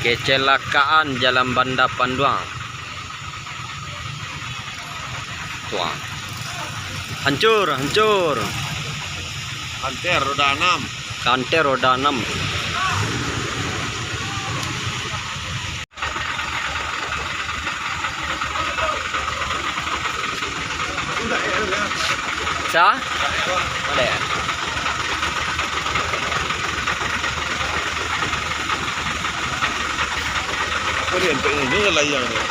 Kecelakaan Jalan Bandar Panduang. Tuang. Hancur. Kanter roda 6. Kanter roda 6. Sa? Mana ya? Có điện tự nhiên rất là yang này.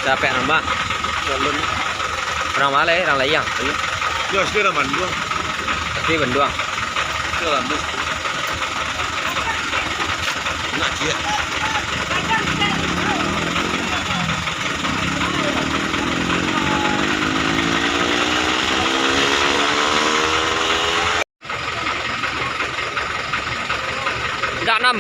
Siapa nama? Orang mana? Orang Layang. Ya, sudah Bandung. Tapi Bandung. Sudah Bandung. Nak dia. Dak 6.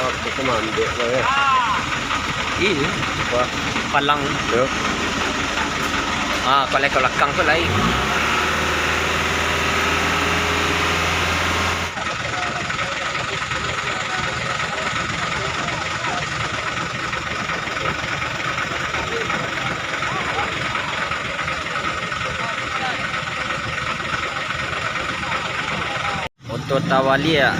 Oh, itu mandek lah. Ini Wah, palang. ya. Kalau ke belakang tu lain. Untuk Tawalia.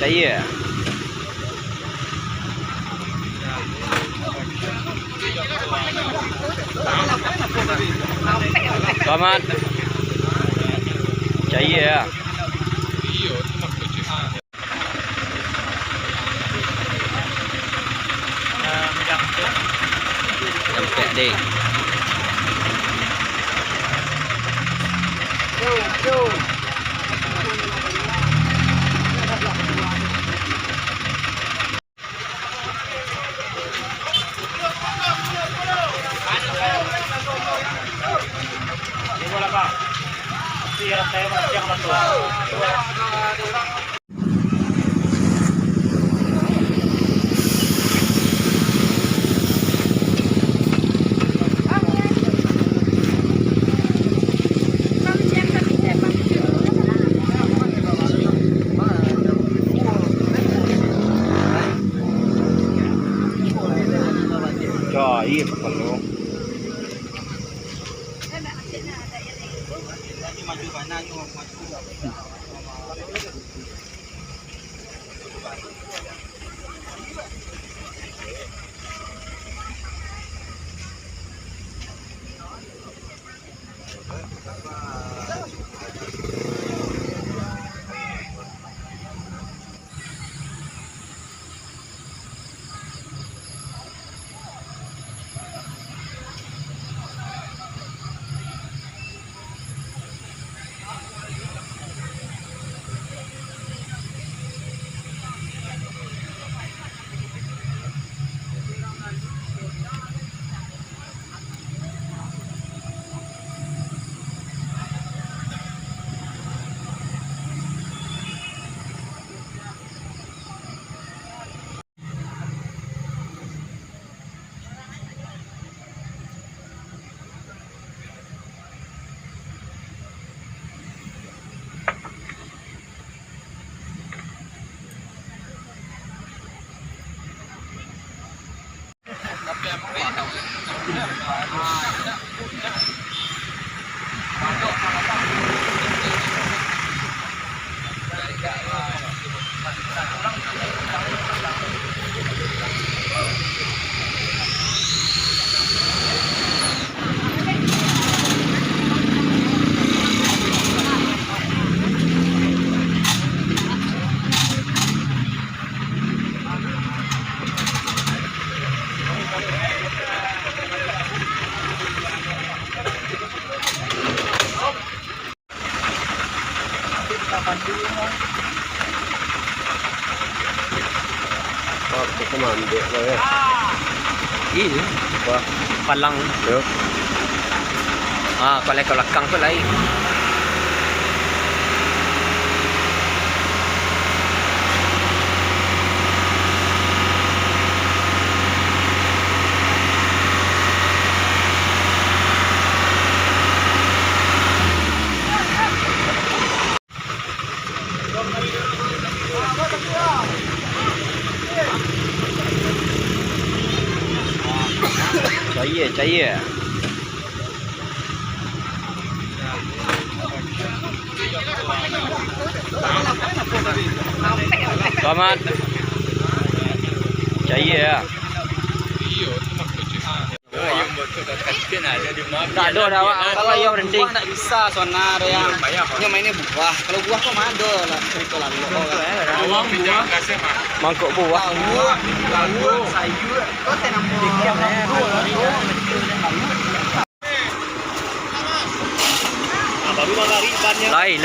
Cahaya. Selamat. Cahaya. Sampai deh. Iya, perlu. Aku kemana ambil lah. Ini Apa? palang. Yuk. Kalau ke belakang tu lain. Cair. Selamat. Cair ya. Tak ada dah awak. Kalau yang berhenti. Tak bisa sonar yang mainnya buah. Kalau buah kok ada lah cerita lalu. Awang buah. Mangkuk buah. Lalu sayur. Kau tenang dikit baru lari ikannya. Lai.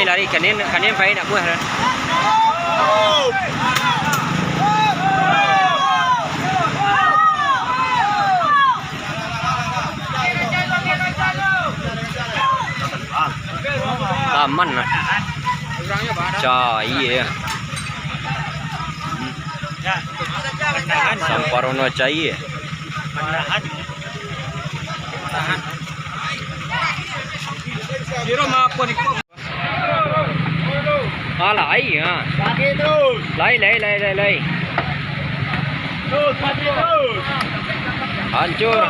Lari kanin phải nak buah dah. Aman lah. Cair. Samparono cair. Kira apa ni? Lai ha. Kaki terus. Lai. Terus mati terus. Hancur.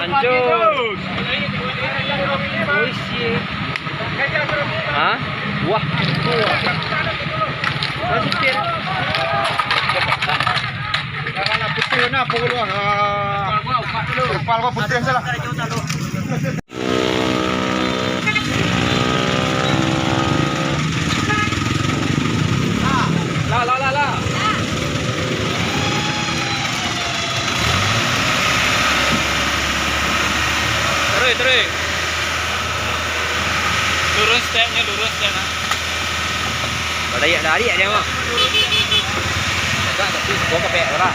Ha? Wah. Masih Kalau putih na pukul wah. Kepala putih salah. La. Terus. Lurus stepnya. Dah dia mah. Tak tapi gua kepek lah.